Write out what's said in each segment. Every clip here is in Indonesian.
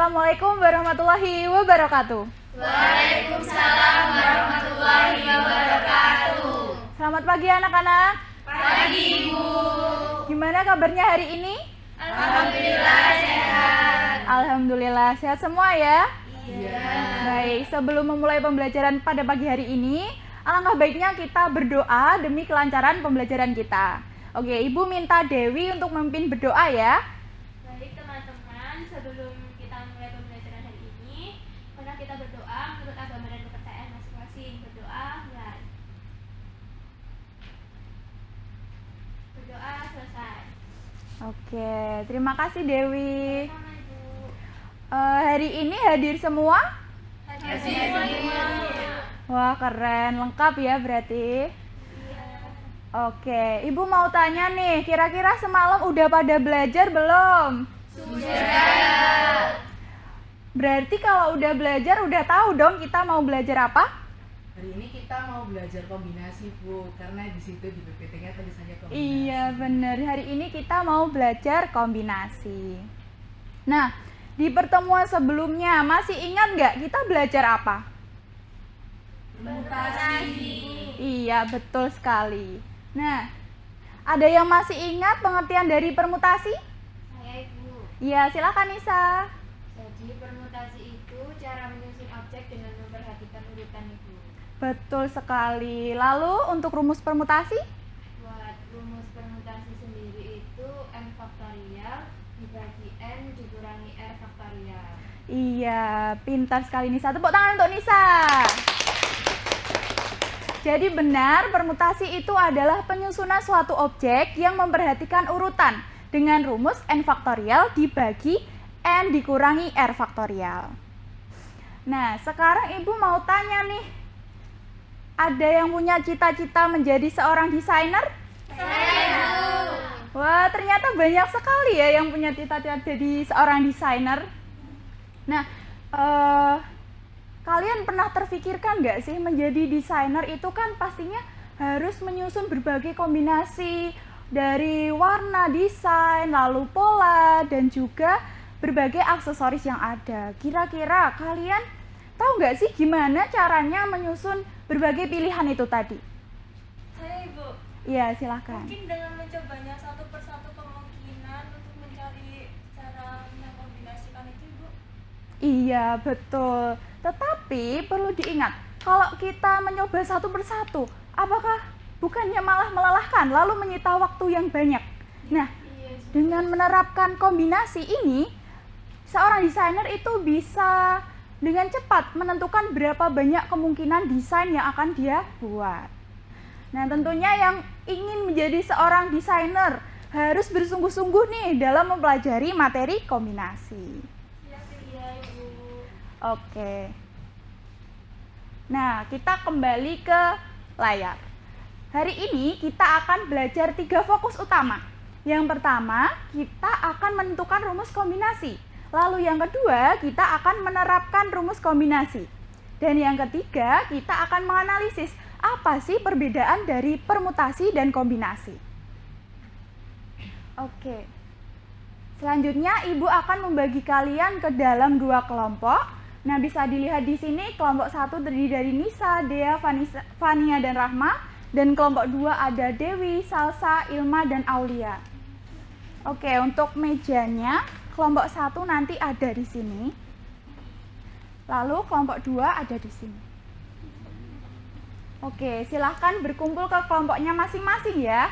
Assalamualaikum warahmatullahi wabarakatuh. Waalaikumsalam warahmatullahi wabarakatuh. Selamat pagi anak-anak. Pagi Ibu. Gimana kabarnya hari ini? Alhamdulillah sehat. Alhamdulillah sehat semua ya? Iya. Baik, sebelum memulai pembelajaran pada pagi hari ini, alangkah baiknya kita berdoa demi kelancaran pembelajaran kita. Oke, Ibu minta Dewi untuk memimpin berdoa ya. Baik teman-teman, sebelum kita mulai pembelajaran hari ini, mari kita berdoa menurut agama dan kepercayaan masing-masing. Berdoa, mulai. Berdoa selesai. Oke, terima kasih Dewi. Sama Ibu. Hari ini hadir semua? Hadir semua. Wah, keren, lengkap ya berarti. Oke, Ibu mau tanya nih, kira-kira semalam udah pada belajar belum? Sudah. Berarti kalau udah belajar, udah tahu dong kita mau belajar apa? Hari ini kita mau belajar kombinasi, Bu, karena di situ di PPT-nya tulisannya kombinasi. Iya bener, hari ini kita mau belajar kombinasi. Nah, di pertemuan sebelumnya masih ingat nggak kita belajar apa? Mutasi. Iya, betul sekali. Nah, ada yang masih ingat pengertian dari permutasi? Saya Ibu. Iya, silakan Nisa. Jadi permutasi itu cara menyusun objek dengan memperhatikan urutan Ibu. Betul sekali. Lalu untuk rumus permutasi? Buat rumus permutasi sendiri itu n faktorial dibagi n dikurangi r faktorial. Iya, pintar sekali Nisa. Tepuk tangan untuk Nisa. Jadi benar, permutasi itu adalah penyusunan suatu objek yang memperhatikan urutan dengan rumus n faktorial dibagi n dikurangi r faktorial. Nah, sekarang Ibu mau tanya nih, ada yang punya cita-cita menjadi seorang desainer? Saya Bu. Wah, ternyata banyak sekali ya yang punya cita-cita jadi seorang desainer. Nah, kalian pernah terfikirkan nggak sih menjadi desainer itu kan pastinya harus menyusun berbagai kombinasi dari warna desain, lalu pola, dan juga berbagai aksesoris yang ada. Kira-kira kalian tahu nggak sih gimana caranya menyusun berbagai pilihan itu tadi? Saya Ibu, Iya, silahkan. mungkin dengan mencobanya satu persatu kemungkinan untuk mencari cara mengkombinasikan itu Ibu. Iya, betul. Tetapi perlu diingat, kalau kita mencoba satu persatu, apakah bukannya malah melelahkan lalu menyita waktu yang banyak? Nah, Iya sih. dengan menerapkan kombinasi ini, seorang desainer itu bisa dengan cepat menentukan berapa banyak kemungkinan desain yang akan dia buat. Nah, tentunya yang ingin menjadi seorang desainer harus bersungguh-sungguh nih dalam mempelajari materi kombinasi. Iya Ibu. Oke. Nah, kita kembali ke layar. Hari ini kita akan belajar 3 fokus utama. Yang pertama, kita akan menentukan rumus kombinasi. Lalu yang kedua, kita akan menerapkan rumus kombinasi. Dan yang ketiga, kita akan menganalisis apa sih perbedaan dari permutasi dan kombinasi. Oke. Selanjutnya, Ibu akan membagi kalian ke dalam 2 kelompok. Nah, bisa dilihat di sini kelompok 1 terdiri dari Nisa, Dea, Fania, dan Rahma. Dan kelompok 2 ada Dewi, Salsa, Ilma, dan Aulia. Oke, untuk mejanya, kelompok 1 nanti ada di sini. Lalu kelompok 2 ada di sini. Oke, silahkan berkumpul ke kelompoknya masing-masing ya.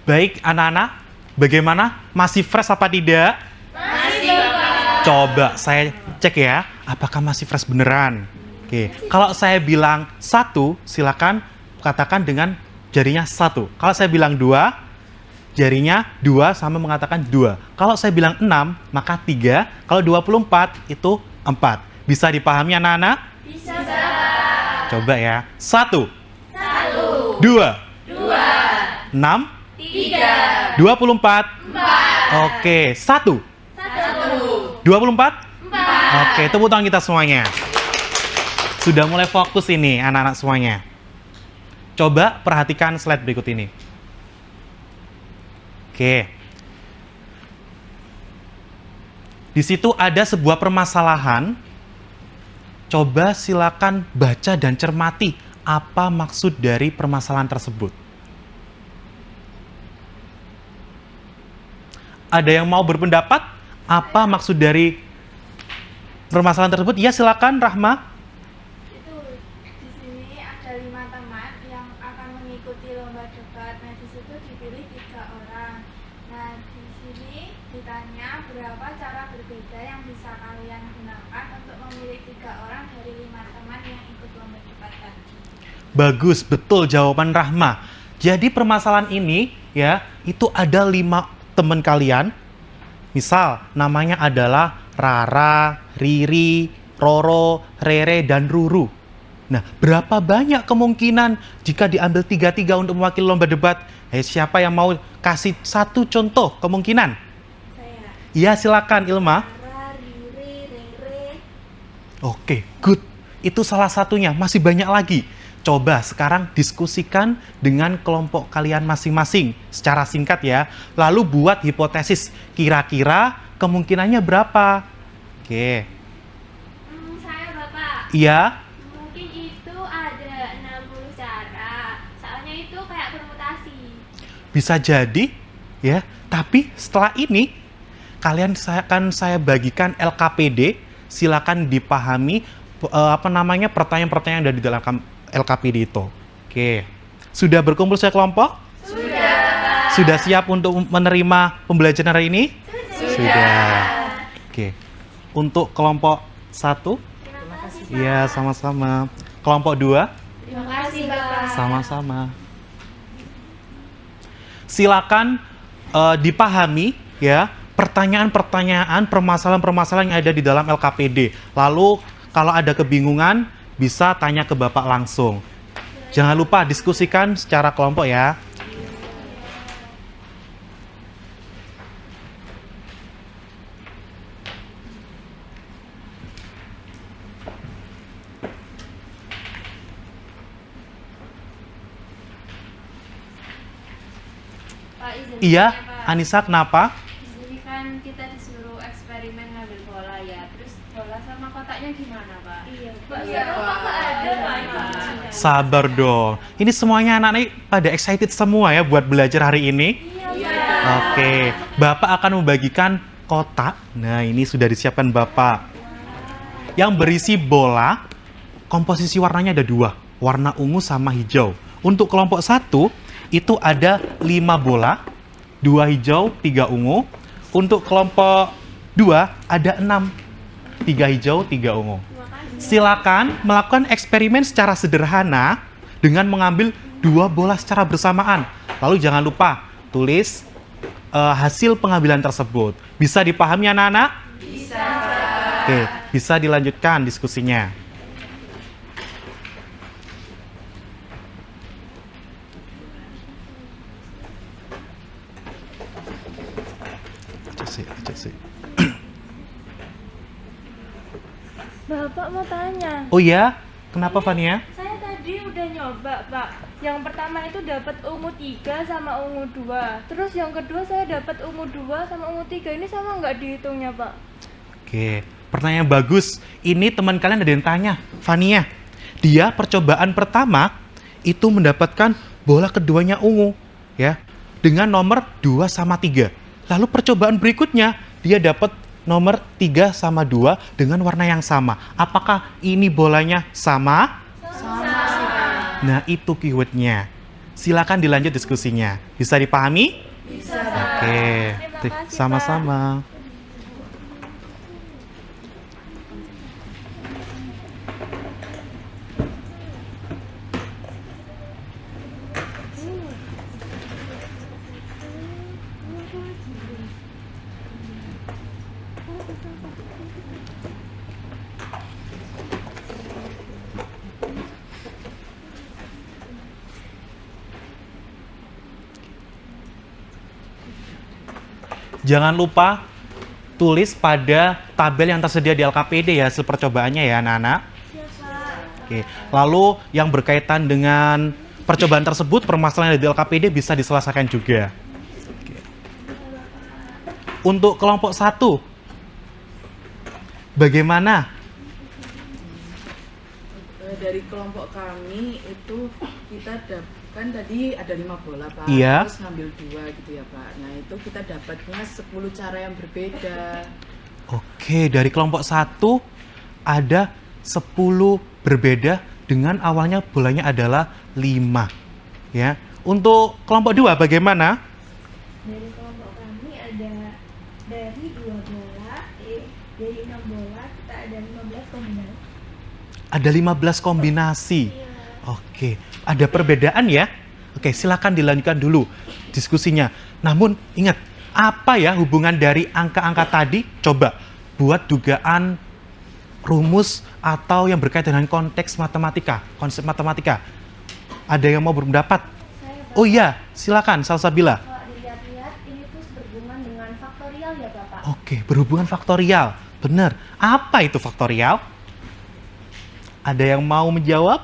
Baik, anak-anak, bagaimana? Masih fresh apa tidak? Masih Bapak. Coba saya cek ya, apakah masih fresh beneran? Oke, kalau saya bilang 1, silakan katakan dengan jarinya 1. Kalau saya bilang 2, jarinya 2 sama mengatakan 2. Kalau saya bilang 6, maka 3. Kalau 24, itu 4. Bisa dipahami anak-anak? Bisa Bapak. Coba ya. 1, 1, 2, 2, 6, 3, 24. 4, Oke, 1. 1, 24. 4. Oke, tepuk tangan kita semuanya. Sudah mulai fokus ini anak-anak semuanya. Coba perhatikan slide berikut ini. Oke. Di situ ada sebuah permasalahan. Coba silakan baca dan cermati apa maksud dari permasalahan tersebut. Ada yang mau berpendapat apa maksud dari permasalahan tersebut? Ya, silakan Rahma. Itu di sini ada 5 teman yang akan mengikuti lomba debat. Nah, di situ dipilih 3 orang. Nah, di sini ditanya berapa cara berbeda yang bisa kalian gunakan untuk memilih 3 orang dari 5 teman yang ikut lomba debat tadi. Bagus, betul jawaban Rahma. Jadi permasalahan ini ya, itu ada 5 teman kalian. Misal namanya adalah Rara, Riri, Roro, Rere, dan Ruru. Nah, berapa banyak kemungkinan jika diambil 3-3 untuk mewakili lomba debat? Siapa yang mau kasih satu contoh kemungkinan? Saya Iya, silakan Ilma. Rara, Riri, Rere. Oke, good. Itu salah satunya, masih banyak lagi. Coba sekarang diskusikan dengan kelompok kalian masing-masing secara singkat ya. Lalu buat hipotesis, kira-kira kemungkinannya berapa? Oke. Saya Bapak, Iya, mungkin itu ada 60 cara. Soalnya itu kayak permutasi. bisa jadi ya. Tapi setelah ini kalian akan saya bagikan LKPD. Silakan dipahami pertanyaan-pertanyaan yang ada di dalam LKPD itu. Oke. Sudah berkumpul sekelompok? Sudah. Sudah siap untuk menerima pembelajaran hari ini? Sudah. Oke. Untuk kelompok 1? Terima kasih. Iya, sama-sama. Kelompok 2? Terima kasih, Bapak. Sama-sama. Silakan dipahami ya pertanyaan-pertanyaan, permasalahan-permasalahan yang ada di dalam LKPD. Lalu kalau ada kebingungan bisa tanya ke Bapak langsung. Jangan lupa diskusikan secara kelompok ya. Pak, izin Iya, tanya, Pak. Anissa kenapa? Di sini kan kita disuruh eksperimen ngambil bola ya. Terus bola sama kotaknya gimana, Pak? Iya, Pak, Iya, seru Pak. apa ada, Pak? Sabar dong. Ini semuanya anak-anak pada excited semua ya buat belajar hari ini. Oke, Bapak akan membagikan kotak. Nah, ini sudah disiapkan Bapak. Yang berisi bola, komposisi warnanya ada 2. Warna ungu sama hijau. Untuk kelompok 1, itu ada 5 bola. 2 hijau, 3 ungu. Untuk kelompok 2, ada 6. 3 hijau, 3 ungu. Silakan melakukan eksperimen secara sederhana dengan mengambil 2 bola secara bersamaan. Lalu jangan lupa tulis hasil pengambilan tersebut. Bisa dipahami anak-anak? Bisa. Oke, bisa dilanjutkan diskusinya. Cek sih. Bapak mau tanya. Oh ya, kenapa Fania? Saya tadi udah nyoba, Pak. Yang pertama itu dapat ungu 3 sama ungu 2. Terus yang kedua saya dapat ungu 2 sama ungu 3. Ini sama nggak dihitungnya, Pak? Oke, pertanyaan bagus. Ini teman kalian ada yang tanya, Fania. Dia percobaan pertama itu mendapatkan bola keduanya ungu, ya, dengan nomor 2 sama 3. Lalu percobaan berikutnya dia dapat nomor 3 sama 2 dengan warna yang sama. Apakah ini bolanya sama? Sama sih, Pak. Nah, itu keywordnya. Silakan dilanjut diskusinya. Bisa dipahami? Bisa. Oke, Terima kasih, sama-sama. Jangan lupa tulis pada tabel yang tersedia di LKPD ya, hasil percobaannya ya anak-anak. Oke. Lalu yang berkaitan dengan percobaan tersebut, permasalahan yang ada di LKPD bisa diselesaikan juga. Oke. Untuk kelompok 1, bagaimana? Dari kelompok kami itu kita kan tadi ada 5 bola Pak, Iya. terus ngambil 2 gitu ya Pak. Nah itu kita dapatnya 10 cara yang berbeda. Oke, dari kelompok 1 ada 10 berbeda dengan awalnya bolanya adalah 5. Ya. Untuk kelompok 2 bagaimana? Dari kelompok kami ada dari 2 bola, dari 6 bola kita ada 15 kombinasi. Ada 15 kombinasi. Oke, ada perbedaan ya? Oke, silakan dilanjutkan dulu diskusinya. Namun ingat, apa ya hubungan dari angka-angka tadi? Coba buat dugaan rumus atau yang berkaitan dengan konteks matematika, konsep matematika. Ada yang mau berpendapat? Oh iya, silakan Salsabila. Kalau dilihat-lihat ini tuh berhubungan dengan faktorial ya Bapak. Oke, berhubungan faktorial. Benar. Apa itu faktorial? Ada yang mau menjawab?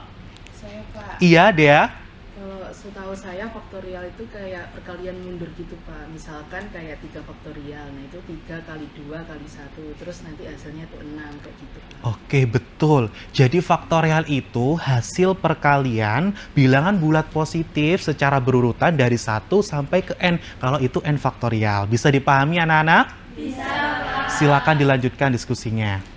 Saya Pak, Iya, Dea. kalau setahu saya faktorial itu kayak perkalian mundur gitu Pak. Misalkan kayak 3 faktorial, nah itu 3 kali 2 kali 1, terus nanti hasilnya tuh 6 kayak gitu Pak. Oke, betul. Jadi faktorial itu hasil perkalian bilangan bulat positif secara berurutan dari 1 sampai ke n. Kalau itu n faktorial. Bisa dipahami anak-anak? Bisa. Silakan dilanjutkan diskusinya.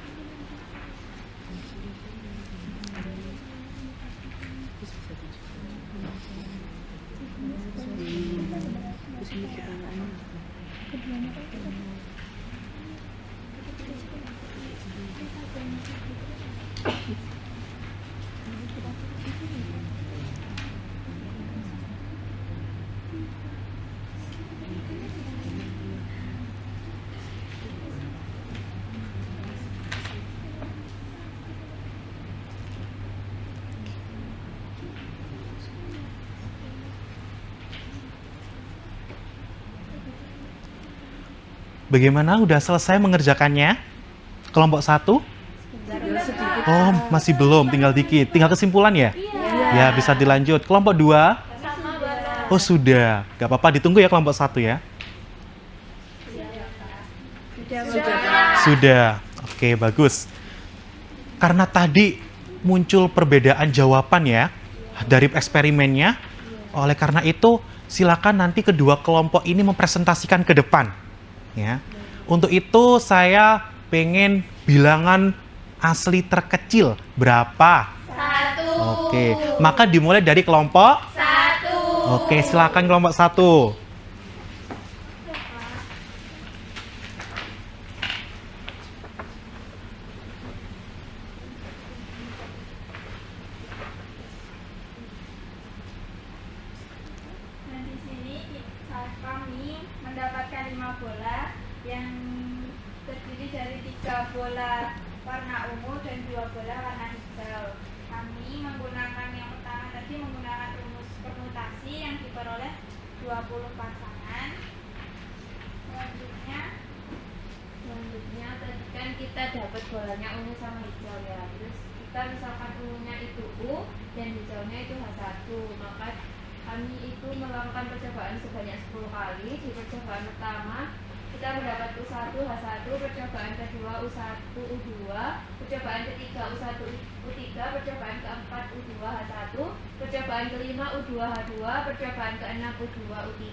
Bagaimana? Udah selesai mengerjakannya? Kelompok 1? Oh, masih belum, tinggal dikit. Tinggal kesimpulan ya? Ya, bisa dilanjut. Kelompok 2? Oh, sudah. Gak apa-apa, ditunggu ya kelompok 1 ya. Sudah. Oke, bagus. Karena tadi muncul perbedaan jawaban ya dari eksperimennya. Oleh karena itu, silakan nanti kedua kelompok ini mempresentasikan ke depan. Ya. Untuk itu saya pengen bilangan asli terkecil berapa? 1. Oke, maka dimulai dari kelompok 1. Oke, silakan kelompok 1. Nah, di sini kami mendapatkan 5 bola yang terdiri dari 3 bola warna ungu dan 2 bola warna hijau. Kami menggunakan yang pertama tadi menggunakan rumus permutasi yang diperoleh 20 pasangan. Selanjutnya tadi kan kita dapat bolanya ungu sama hijau ya. Terus kita misalkan ungunya itu U dan hijaunya itu H1, maka kami itu melakukan percobaan sebanyak 10 kali. Di percobaan pertama kita mendapat U1 H1, percobaan kedua U1 U2, percobaan ketiga U1 U3, percobaan keempat U2 H1, percobaan kelima U2 H2, percobaan keenam U2 U3,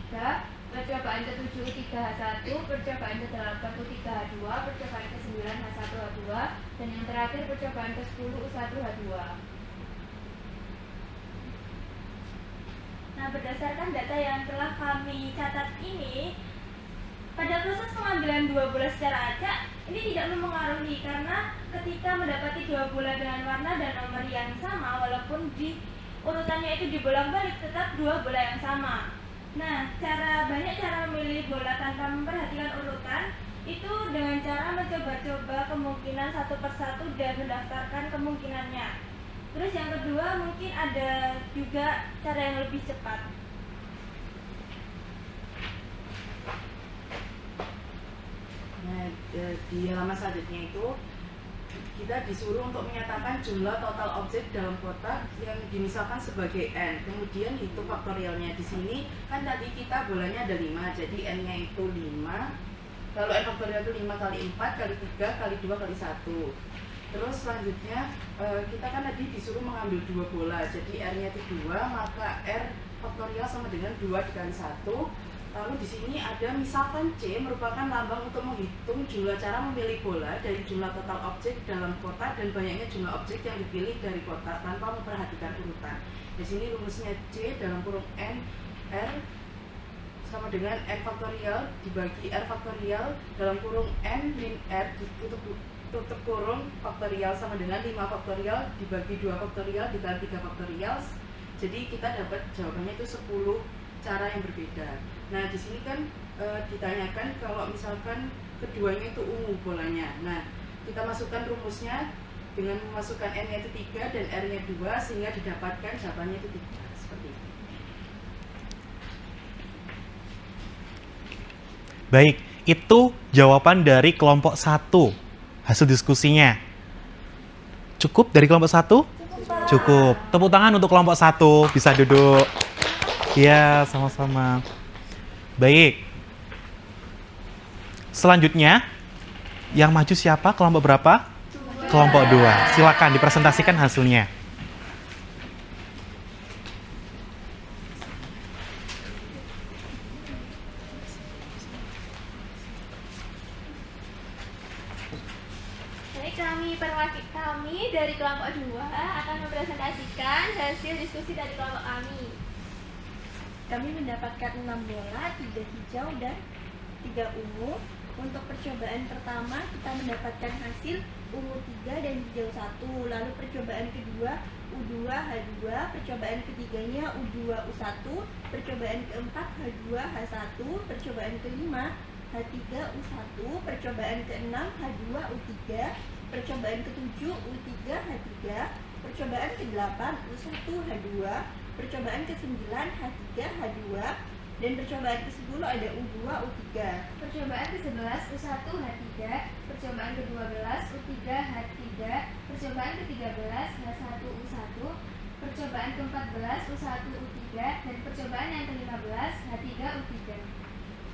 percobaan ke-7 U3 H1, percobaan ke-8 U3 H2, percobaan ke-9 H1 H2, dan yang terakhir percobaan ke-10 U1 H2. Nah, berdasarkan data yang telah kami catat ini, pada proses pengambilan 2 bola secara acak, ini tidak mempengaruhi karena ketika mendapati 2 bola dengan warna dan nomor yang sama, walaupun di urutannya itu dibolak-balik, tetap 2 bola yang sama. Nah, banyak cara memilih bola tanpa memperhatikan urutan, itu dengan cara mencoba-coba kemungkinan satu persatu dan mendaftarkan kemungkinannya. Terus yang kedua mungkin ada juga cara yang lebih cepat. Nah, di halaman selanjutnya itu kita disuruh untuk menyatakan jumlah total objek dalam kotak yang dimisalkan sebagai n. Kemudian hitung faktorialnya. Di sini kan tadi kita bolanya ada 5, jadi n-nya itu 5. Lalu n faktorial itu 5 kali 4 kali 3 kali 2 kali 1. Terus selanjutnya kita kan tadi disuruh mengambil 2 bola, jadi r-nya itu 2, maka r faktorial sama dengan 2 dikali 1. Lalu di sini ada misalkan C merupakan lambang untuk menghitung jumlah cara memilih bola dari jumlah total objek dalam kotak dan banyaknya jumlah objek yang dipilih dari kotak tanpa memperhatikan urutan. Di sini rumusnya C dalam kurung n r sama dengan n faktorial dibagi r faktorial dalam kurung n min r tutup kurung faktorial sama dengan 5 faktorial dibagi 2 faktorial dikali 3 faktorial. Jadi kita dapat jawabannya itu 10 cara yang berbeda. Nah, di sini kan ditanyakan kalau misalkan keduanya itu ungu bolanya. Nah, kita masukkan rumusnya dengan memasukkan n-nya itu 3 dan r-nya 2 sehingga didapatkan jawabannya itu 3. Seperti itu. Baik, itu jawaban dari kelompok 1. Hasil diskusinya. Cukup dari kelompok 1? Cukup. Tepuk tangan untuk kelompok 1. Bisa duduk. Ya, sama-sama. Baik. Selanjutnya, yang maju siapa? Kelompok berapa? Kelompok 2. Silakan dipresentasikan hasilnya. Baik, kami dari kelompok 2 akan mempresentasikan hasil diskusi dari kelompok kami. Kami mendapatkan 6 bola, 3 hijau dan 3 ungu. Untuk percobaan pertama kita mendapatkan hasil ungu 3 dan hijau 1. Lalu percobaan kedua U2H2, percobaan ketiganya U2U1, percobaan keempat H2H1, percobaan kelima H3U1, percobaan keenam H2U3, percobaan ketujuh U3H3, percobaan ke-8 U1H2, percobaan ke-9 H3H2, dan percobaan ke-10 ada U2U3. Percobaan ke-11 U1H3, percobaan ke-12 U3H3, percobaan ke-13 H1U1, percobaan ke-14 U1U3, dan percobaan yang ke-15 H3U3.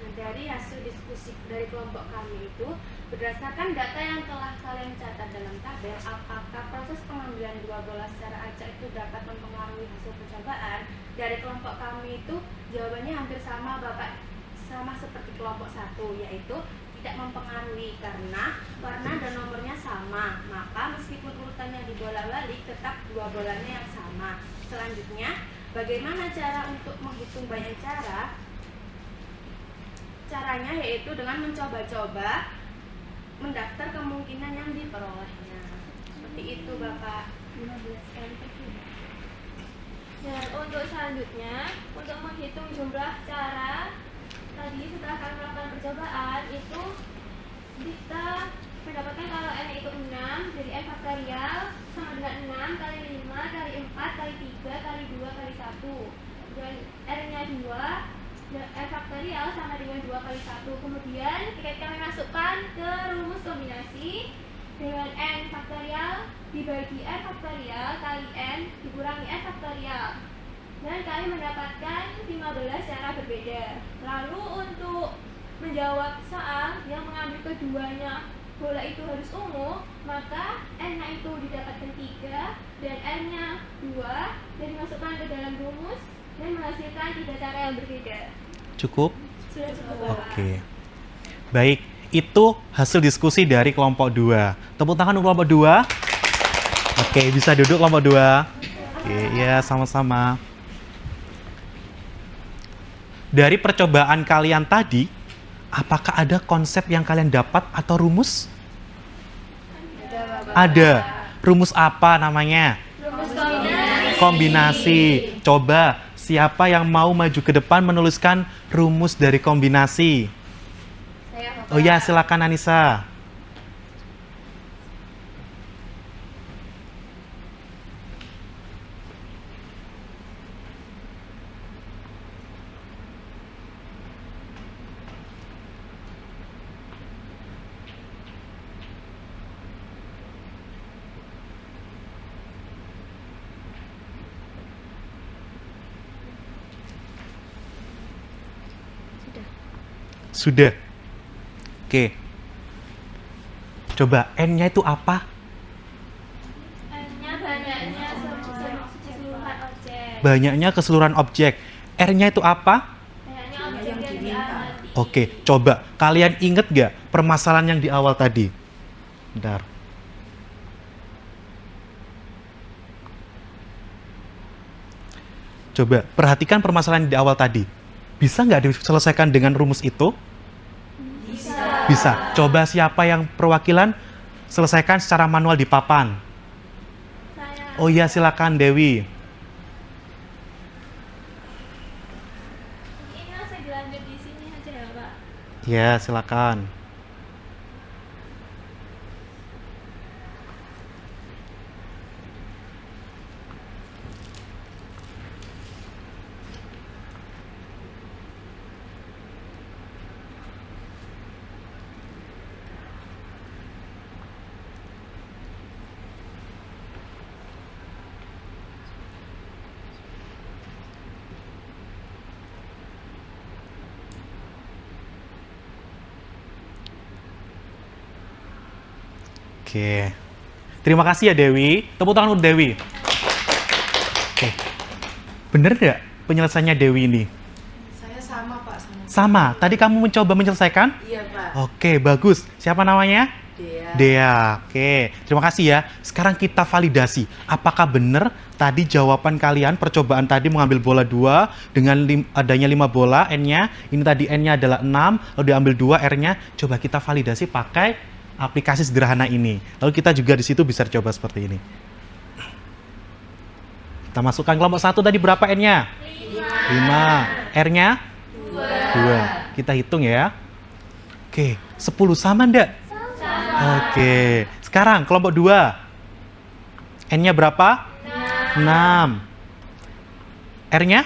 Nah, dari hasil diskusi dari kelompok kami itu, berdasarkan data yang telah kalian catat dalam tabel, apakah proses pengambilan 2 bola secara acak itu dapat mempengaruhi hasil percobaan? Dari kelompok kami itu jawabannya hampir sama Bapak, sama seperti kelompok 1, yaitu tidak mempengaruhi karena warna dan nomornya sama, maka meskipun urutannya dibolak-balik tetap 2 bolanya yang sama. Selanjutnya, bagaimana cara untuk menghitung banyak cara? Caranya yaitu dengan mencoba-coba mendaftar kemungkinan yang diperolehnya. Seperti itu Bapak. 15 kali percobaan. Dan untuk selanjutnya, untuk menghitung jumlah cara tadi setelah kami melakukan percobaan itu kita mendapatkan kalau n itu 6, jadi n faktorial sama dengan 6 kali 5 kali 4 kali 3 kali 2 kali 1, dan r-nya 2, n faktorial sama dengan 2 kali 1. Kemudian kami masukkan ke rumus kombinasi dengan n faktorial dibagi n faktorial kali n dikurangi n faktorial, dan kami mendapatkan 15 cara berbeda. Lalu untuk menjawab soal yang mengambil keduanya bola itu harus ungu, maka n-nya itu didapatkan 3 dan n-nya 2 dan dimasukkan ke dalam rumus dan menghasilkan 3 cara yang berbeda. Cukup? Sudah cukup, Bapak. Oke. Baik, itu hasil diskusi dari kelompok 2. Tepuk tangan untuk kelompok 2. Oke, bisa duduk kelompok 2. Oke, ya sama-sama. Dari percobaan kalian tadi, apakah ada konsep yang kalian dapat atau rumus? Ada. Rumus apa namanya? Rumus kombinasi. Kombinasi. Coba, siapa yang mau maju ke depan menuliskan rumus dari kombinasi? Saya Bapak. Oh ya, silakan Anissa. Sudah. Oke. Coba N-nya itu apa? N-nya banyaknya keseluruhan objek. Banyaknya keseluruhan objek. R-nya itu apa? Banyaknya Yang objek yang diminta. diamati. Oke, coba kalian inget gak permasalahan yang di awal tadi? Bentar. Coba perhatikan permasalahan di awal tadi. Bisa nggak diselesaikan dengan rumus itu? Bisa. Coba siapa yang perwakilan selesaikan secara manual di papan? Saya Oh iya, silakan Dewi. ini langsung dilanjut di sini aja ya Pak. Ya, silakan. Oke. Terima kasih ya Dewi. Tepuk tangan untuk Dewi. Oke. Bener nggak penyelesaiannya Dewi ini? Saya sama Pak sama. Sama. Tadi kamu mencoba menyelesaikan? Iya Pak. Oke, bagus. Siapa namanya? Dea. Dea. Oke. Terima kasih ya. Sekarang kita validasi. Apakah benar tadi jawaban kalian percobaan tadi mengambil bola 2 dengan adanya 5 bola N-nya. Ini tadi N-nya adalah 6, lalu diambil 2 R-nya. Coba kita validasi pakai aplikasi sederhana ini. Lalu kita juga di situ bisa coba seperti ini. Kita masukkan kelompok 1 tadi berapa N-nya? 5. R-nya? 2. Kita hitung ya. Oke, 10 sama enggak? Oke, sekarang kelompok 2. N-nya berapa? 6. R-nya?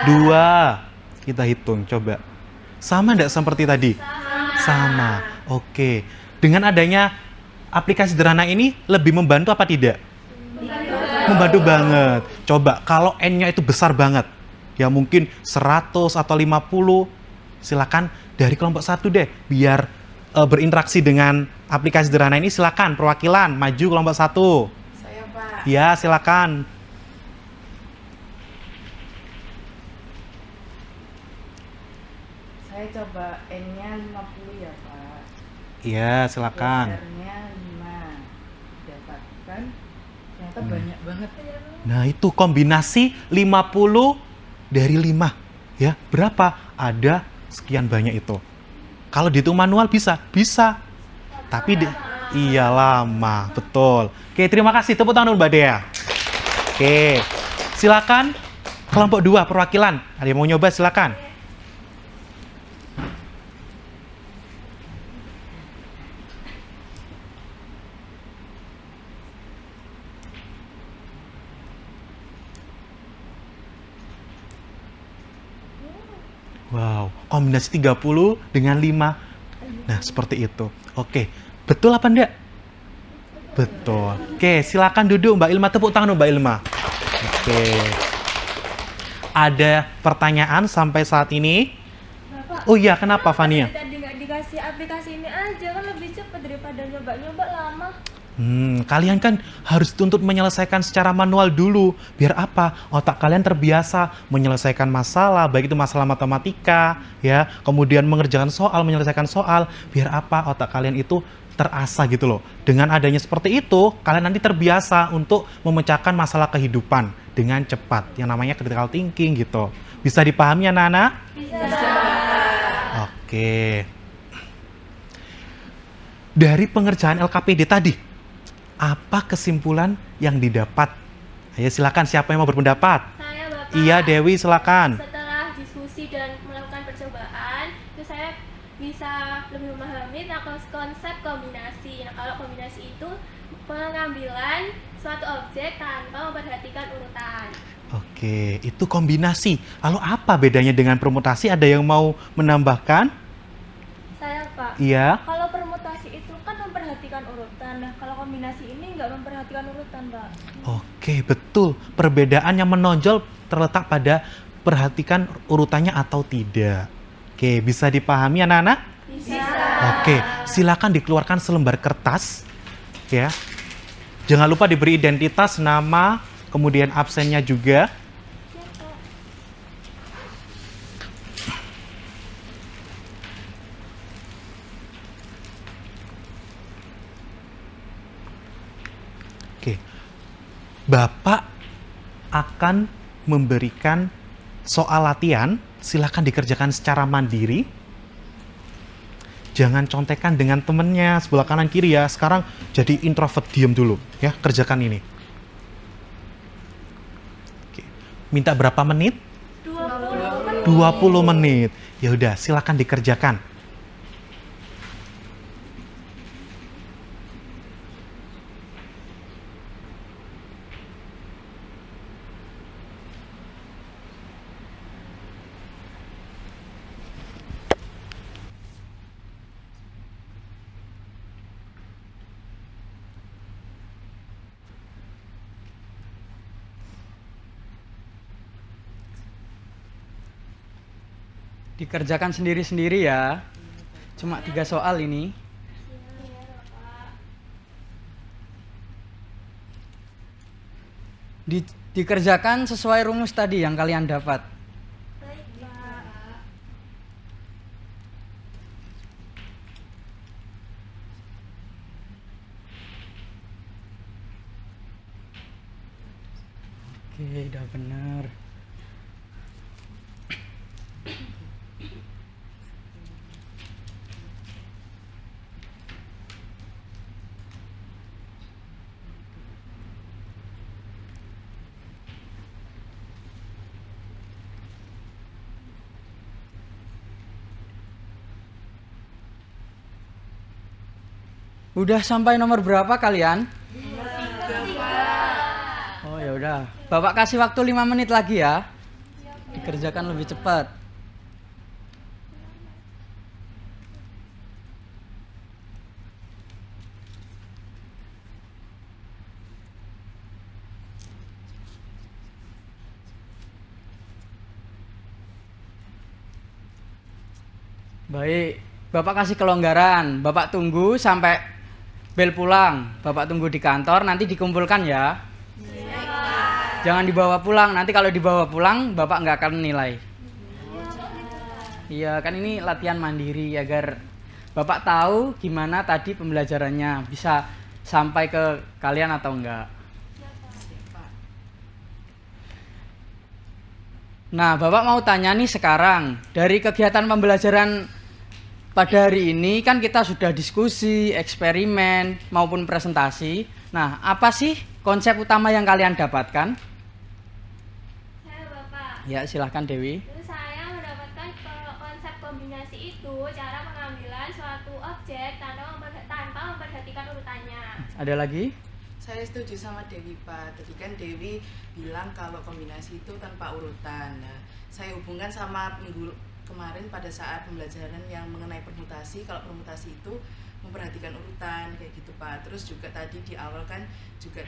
2. Kita hitung, coba. Sama enggak seperti tadi? Sama. Oke. Dengan adanya aplikasi sederhana ini lebih membantu apa tidak? Membantu banget. Coba kalau N-nya itu besar banget. Ya mungkin 100 atau 50. Silakan dari kelompok 1 deh biar berinteraksi dengan aplikasi sederhana ini. Silakan perwakilan maju kelompok 1. Saya Pak. Ya, silakan. Saya coba N-nya 50 ya Pak. Ya, silakan. R-nya 5. Dapatkan. Ternyata banyak banget. Nah, itu kombinasi 50 dari 5. Ya, berapa? Ada sekian banyak itu. Kalau dihitung manual bisa? Bisa. Tapi iya lama, betul. Oke, terima kasih. Tepuk tangan dulu Mbak Dea. Oke. Silakan kelompok 2 perwakilan. Ada yang mau nyoba silakan. Wow, kombinasi 30 dengan 5. Nah, seperti itu. Oke, betul apa enggak? Betul. Oke, silakan duduk Mbak Ilma. Tepuk tangan Mbak Ilma. Oke. Ada pertanyaan sampai saat ini? Bapak, Oh iya, kenapa Fania? tadi nggak dikasih aplikasi ini aja kan lebih cepat daripada nyoba-nyoba lama. Kalian kan harus dituntut menyelesaikan secara manual dulu. Biar apa? Otak kalian terbiasa menyelesaikan masalah, baik itu masalah matematika, ya, kemudian mengerjakan soal, menyelesaikan soal. Biar apa? Otak kalian itu terasa gitu loh. Dengan adanya seperti itu, kalian nanti terbiasa untuk memecahkan masalah kehidupan dengan cepat. Yang namanya critical thinking gitu. Bisa dipahami ya, Nana? Bisa. Oke. Dari pengerjaan LKPD tadi, apa kesimpulan yang didapat? Ayo silakan, siapa yang mau berpendapat? Saya Bapak. Iya, Dewi silakan. Setelah diskusi dan melakukan percobaan, itu saya bisa lebih memahami tentang konsep kombinasi. Nah, kalau kombinasi itu pengambilan suatu objek tanpa memperhatikan urutan. Oke, itu kombinasi. Lalu apa bedanya dengan permutasi? Ada yang mau menambahkan? Saya Pak. Iya. Kalau permutasi itu kan memperhatikan urutan. Nah, kalau kombinasi ini nggak memperhatikan urutan, Pak. Oke, betul. Perbedaan yang menonjol terletak pada perhatikan urutannya atau tidak. Oke, bisa dipahami anak-anak? Oke, silakan dikeluarkan selembar kertas, ya. Jangan lupa diberi identitas, nama, kemudian absennya juga. Oke, Bapak akan memberikan soal latihan. Silakan dikerjakan secara mandiri. Jangan contekan dengan temennya sebelah kanan kiri ya. Sekarang jadi introvert, diam dulu ya, kerjakan ini. Oke. Minta berapa menit? 20 menit. Ya udah, silakan dikerjakan. Dikerjakan sendiri-sendiri ya. Cuma 3 soal ini. Dikerjakan sesuai rumus tadi yang kalian dapat. Oke, udah benar. Udah sampai nomor berapa kalian? Oh ya udah. Bapak kasih waktu 5 menit lagi ya. Dikerjakan lebih cepat. Baik, Bapak kasih kelonggaran. Bapak tunggu sampai bel pulang. Bapak tunggu di kantor, nanti dikumpulkan ya. Jangan dibawa pulang, nanti kalau dibawa pulang Bapak nggak akan nilai. Iya, kan ini latihan mandiri agar Bapak tahu gimana tadi pembelajarannya, bisa sampai ke kalian atau enggak. Nah, Bapak mau tanya nih sekarang, dari kegiatan pembelajaran pada hari ini kan kita sudah diskusi, eksperimen, maupun presentasi. Nah, apa sih konsep utama yang kalian dapatkan? Saya Bapak. Ya, silahkan Dewi. Terus saya mendapatkan konsep kombinasi itu cara pengambilan suatu objek tanpa memperhatikan urutannya. Ada lagi? Saya setuju sama Dewi Pak. Tadi kan Dewi bilang kalau kombinasi itu tanpa urutan. Nah, saya hubungkan sama minggu kemarin pada saat pembelajaran yang mengenai permutasi. Kalau permutasi itu memperhatikan urutan kayak gitu Pak. Terus juga tadi di awal kan juga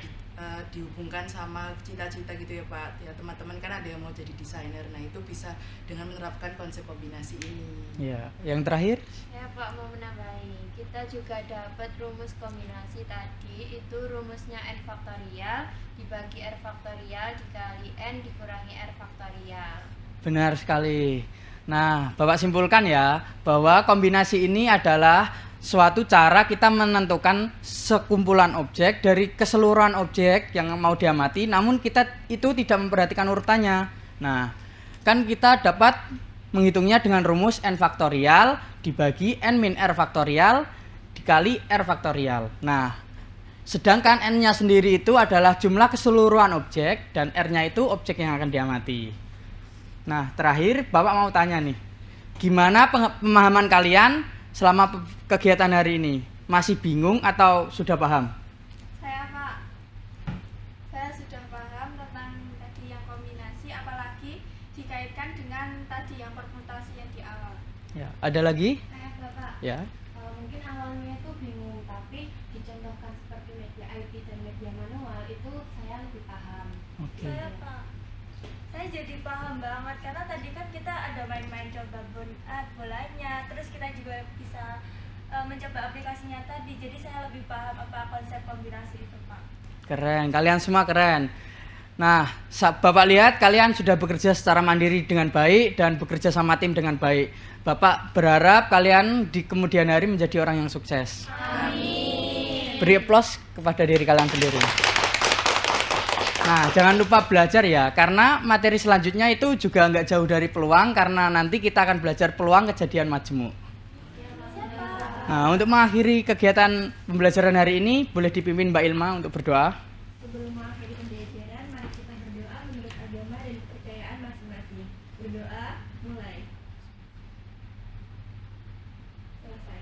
dihubungkan sama cita-cita gitu ya Pak. Ya teman-teman kan ada yang mau jadi desainer. Nah itu bisa dengan menerapkan konsep kombinasi ini. Ya, yang terakhir? Ya Pak, mau menambahi, kita juga dapat rumus kombinasi tadi. Itu rumusnya n faktorial dibagi r faktorial dikali n dikurangi r faktorial. Benar sekali. Nah, Bapak simpulkan ya bahwa kombinasi ini adalah suatu cara kita menentukan sekumpulan objek dari keseluruhan objek yang mau diamati, namun kita itu tidak memperhatikan urutannya. Nah, kan kita dapat menghitungnya dengan rumus n faktorial dibagi n min r faktorial dikali r faktorial. Nah, sedangkan n-nya sendiri itu adalah jumlah keseluruhan objek dan r-nya itu objek yang akan diamati. Nah, terakhir Bapak mau tanya nih, gimana pemahaman kalian selama kegiatan hari ini? Masih bingung atau sudah paham? Saya Pak, saya sudah paham tentang tadi yang kombinasi, apalagi dikaitkan dengan tadi yang permutasi yang di awal. Ya, ada lagi? Saya Bapak, Ya. mungkin awalnya itu bingung, tapi dicontohkan seperti media IP dan media manual itu saya lebih paham. Oke. Saya Pak, Saya jadi paham banget karena tadi kan kita ada main-main coba bolanya, terus kita juga bisa mencoba aplikasinya tadi. Jadi saya lebih paham apa konsep kombinasi itu, Pak. Keren, kalian semua keren. Nah, Bapak lihat kalian sudah bekerja secara mandiri dengan baik dan bekerja sama tim dengan baik. Bapak berharap kalian di kemudian hari menjadi orang yang sukses. Amin. Beri aplaus kepada diri kalian sendiri. Nah, jangan lupa belajar ya, karena materi selanjutnya itu juga nggak jauh dari peluang, karena nanti kita akan belajar peluang kejadian majemuk. Nah, untuk mengakhiri kegiatan pembelajaran hari ini, boleh dipimpin Mbak Ilma untuk berdoa. Sebelum mengakhiri pembelajaran, mari kita berdoa menurut agama dan kepercayaan masing-masing. Berdoa, mulai. Selesai.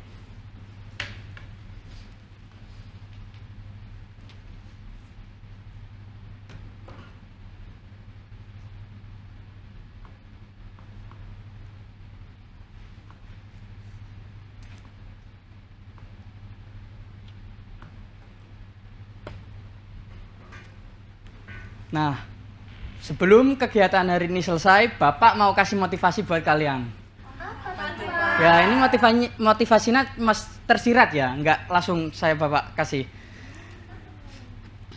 Nah, sebelum kegiatan hari ini selesai, Bapak mau kasih motivasi buat kalian. Ya, ini motivasinya tersirat ya, nggak langsung saya Bapak kasih.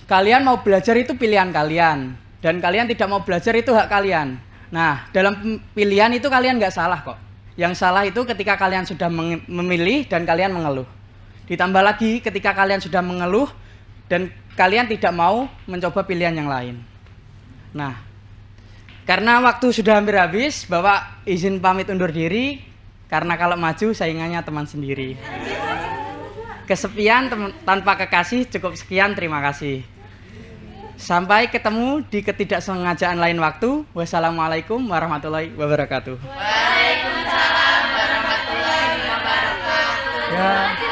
Kalian mau belajar itu pilihan kalian, dan kalian tidak mau belajar itu hak kalian. Nah, dalam pilihan itu kalian nggak salah kok. Yang salah itu ketika kalian sudah memilih dan kalian mengeluh. Ditambah lagi ketika kalian sudah mengeluh dan kalian tidak mau mencoba pilihan yang lain. Nah, karena waktu sudah hampir habis, Bapak izin pamit undur diri, karena kalau maju saingannya teman sendiri. Kesepian tanpa kekasih, cukup sekian, terima kasih. Sampai ketemu di ketidaksengajaan lain waktu. Wassalamualaikum warahmatullahi wabarakatuh. Waalaikumsalam warahmatullahi wabarakatuh. Ya.